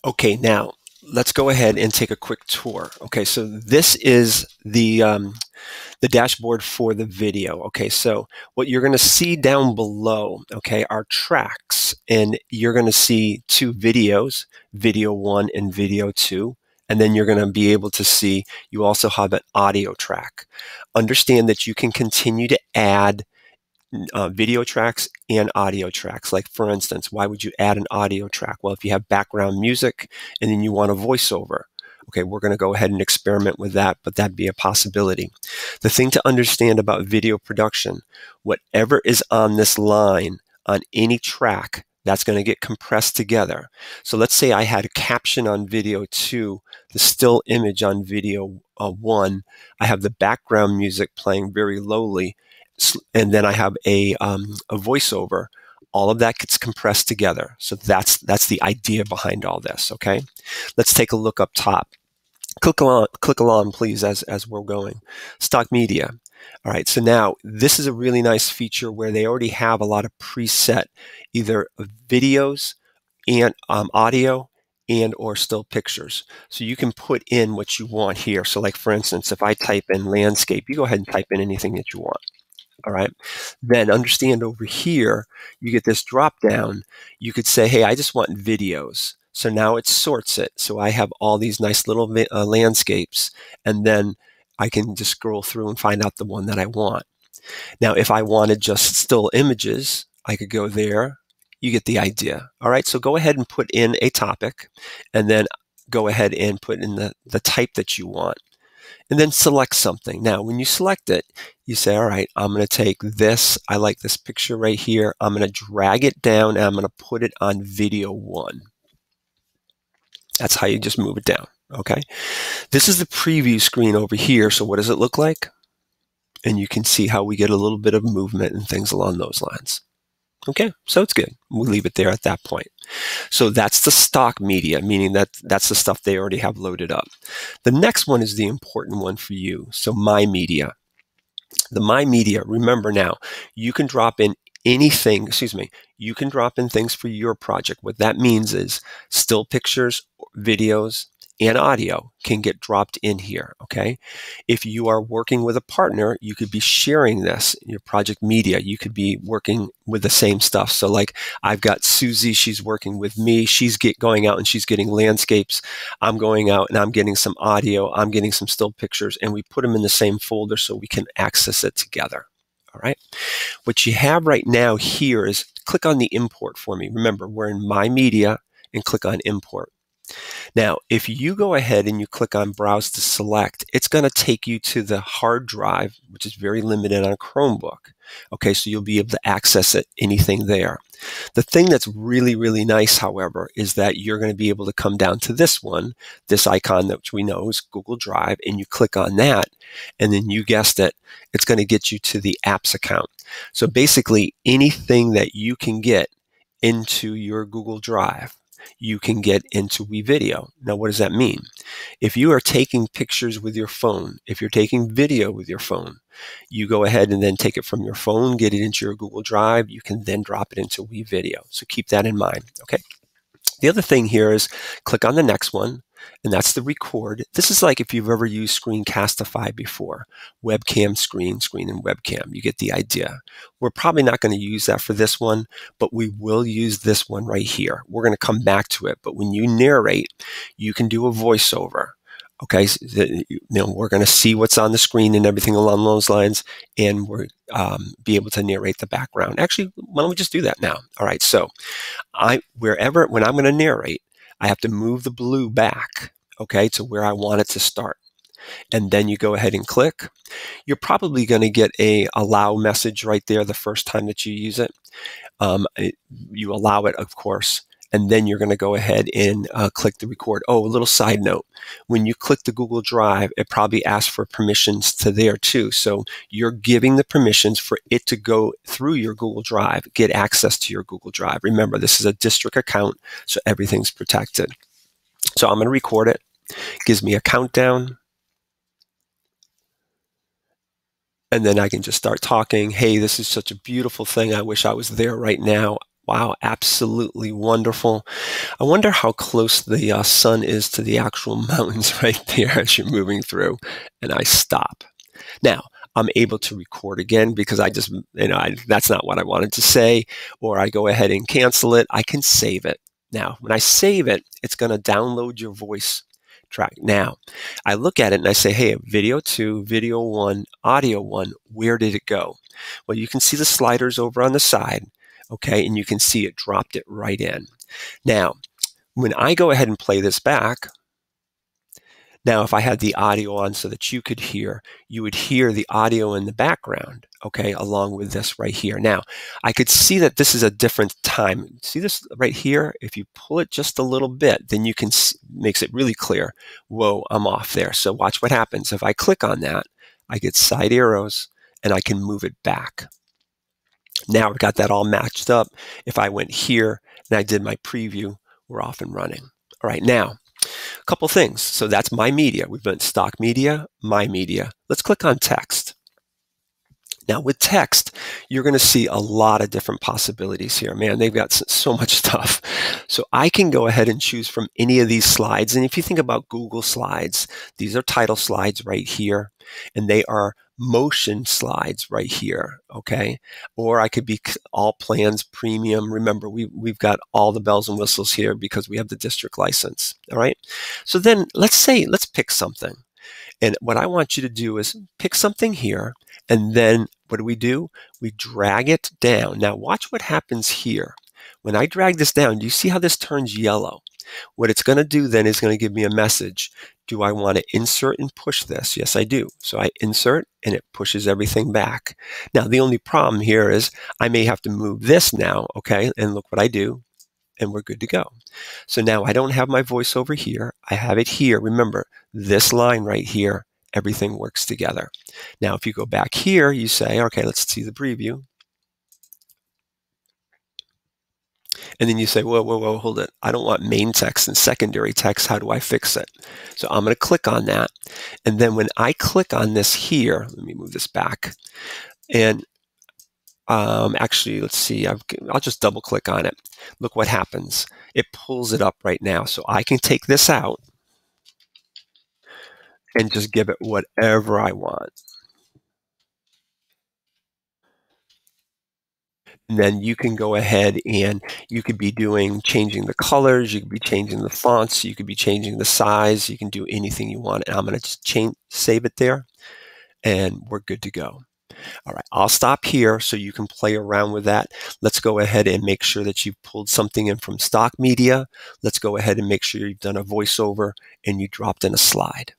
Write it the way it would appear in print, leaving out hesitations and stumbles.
Okay, now let's go ahead and take a quick tour. Okay, so this is the dashboard for the video. Okay, so what you're going to see down below, okay, are tracks, and you're going to see two videos, video 1 and video 2. And then you're going to be able to see you also have an audio track. Understand that you can continue to add video tracks and audio tracks. Like for instance, why would you add an audio track? Well, if you have background music and then you want a voiceover, okay, we're going to go ahead and experiment with that, but that'd be a possibility. The thing to understand about video production, whatever is on this line on any track, that's going to get compressed together. So let's say I had a caption on video 2, the still image on video 1. I have the background music playing very lowly, and then I have a voiceover. All of that gets compressed together. So that's the idea behind all this. Okay, let's take a look up top. Click along, please, as we're going. Stock media. All right, so now this is a really nice feature where they already have a lot of preset, either videos and audio and or still pictures. So you can put in what you want here. So like for instance, if I type in landscape, you go ahead and type in anything that you want. All right. Then understand over here, you get this drop down. You could say, hey, I just want videos. So now it sorts it. So I have all these nice little landscapes, and then I can just scroll through and find out the one that I want. Now, if I wanted just still images, I could go there. You get the idea. All right. So go ahead and put in a topic, and then go ahead and put in the type that you want. And then select something. Now, when you select it, you say, all right, I'm going to take this. I like this picture right here. I'm going to drag it down, and I'm going to put it on video 1. That's how you just move it down. Okay. This is the preview screen over here. So what does it look like? And you can see how we get a little bit of movement and things along those lines. Okay, so it's good. We'll leave it there at that point. So that's the stock media, meaning that that's the stuff they already have loaded up. The next one is the important one for you. So My Media. The My Media, remember now, you can drop in anything, you can drop in things for your project. What that means is still pictures, videos, and audio can get dropped in here, okay? If you are working with a partner, you could be sharing this, your project media. You could be working with the same stuff. So like I've got Susie, she's working with me. She's going out and she's getting landscapes. I'm going out and I'm getting some audio. I'm getting some still pictures, and we put them in the same folder so we can access it together, all right? What you have right now here is click on the import for me. Remember, we're in My Media, and click on import. Now, if you go ahead and you click on Browse to Select, it's going to take you to the hard drive, which is very limited on a Chromebook. Okay, so you'll be able to access anything there. The thing that's really, really nice, however, is that you're going to be able to come down to this one, this icon that we know is Google Drive, and you click on that, and then you guessed it, it's going to get you to the apps account. So basically, anything that you can get into your Google Drive, you can get into WeVideo. Now, what does that mean? If you are taking pictures with your phone, if you're taking video with your phone, you go ahead and then take it from your phone, get it into your Google Drive. You can then drop it into WeVideo. So keep that in mind, okay? The other thing here is click on the next one, and that's the record. This is like if you've ever used Screencastify before, webcam, screen, and webcam. You get the idea. We're probably not going to use that for this one, but we will use this one right here. We're going to come back to it, but when you narrate, you can do a voiceover. Okay, so we're going to see what's on the screen and everything along those lines, and we're be able to narrate the background. Actually, why don't we just do that now? All right, so when I'm going to narrate, I have to move the blue back, okay, to where I want it to start. And then you go ahead and click. You're probably going to get a allow message right there the first time that you use it. You allow it, of course, and then you're going to go ahead and click the record. Oh, a little side note. When you click the Google Drive, it probably asks for permissions to there too. So you're giving the permissions for it to go through your Google Drive, get access to your Google Drive. Remember, this is a district account, so everything's protected. So I'm going to record it. Gives me a countdown. And then I can just start talking. Hey, this is such a beautiful thing. I wish I was there right now. Wow, absolutely wonderful. I wonder how close the sun is to the actual mountains right there as you're moving through. And I stop. Now, I'm able to record again because I just, that's not what I wanted to say, or I go ahead and cancel it. I can save it. Now, when I save it, it's going to download your voice track. Now, I look at it and I say, hey, video 2, video 1, audio 1, where did it go? Well, you can see the sliders over on the side, okay, and you can see it dropped it right in. Now, when I go ahead and play this back, now, if I had the audio on so that you could hear, you would hear the audio in the background, okay, along with this right here. Now, I could see that this is a different time. See this right here? If you pull it just a little bit, then you can, makes it really clear. Whoa, I'm off there. So watch what happens. If I click on that, I get side arrows and I can move it back. Now I've got that all matched up. If I went here and I did my preview, we're off and running. All right, now, a couple things. So that's my media. We've been stock media, my media. Let's click on text. Now with text, you're going to see a lot of different possibilities here. Man, they've got so much stuff. So I can go ahead and choose from any of these slides. And if you think about Google Slides, these are title slides right here, and they are motion slides right here, okay? Or I could be all plans premium. Remember, we've got all the bells and whistles here because we have the district license, all right? So then let's pick something. And what I want you to do is pick something here, and then what do? We drag it down. Now watch what happens here. When I drag this down, do you see how this turns yellow? What it's going to do then is going to give me a message. Do I want to insert and push this? Yes, I do. So I insert and it pushes everything back. Now, the only problem here is I may have to move this now, okay? And look what I do, and we're good to go. So now I don't have my voice over here. I have it here. Remember, this line right here, everything works together. Now, if you go back here, you say, okay, let's see the preview. And then you say, whoa, hold it. I don't want main text and secondary text. How do I fix it? So I'm going to click on that. And then when I click on this here, let me move this back. And actually, let's see. I'll just double click on it. Look what happens. It pulls it up right now. So I can take this out and just give it whatever I want. And then you can go ahead and you could be changing the colors, you could be changing the fonts, you could be changing the size, you can do anything you want. And I'm going to just save it there, and we're good to go. All right, I'll stop here so you can play around with that. Let's go ahead and make sure that you've pulled something in from stock media. Let's go ahead and make sure you've done a voiceover and you dropped in a slide.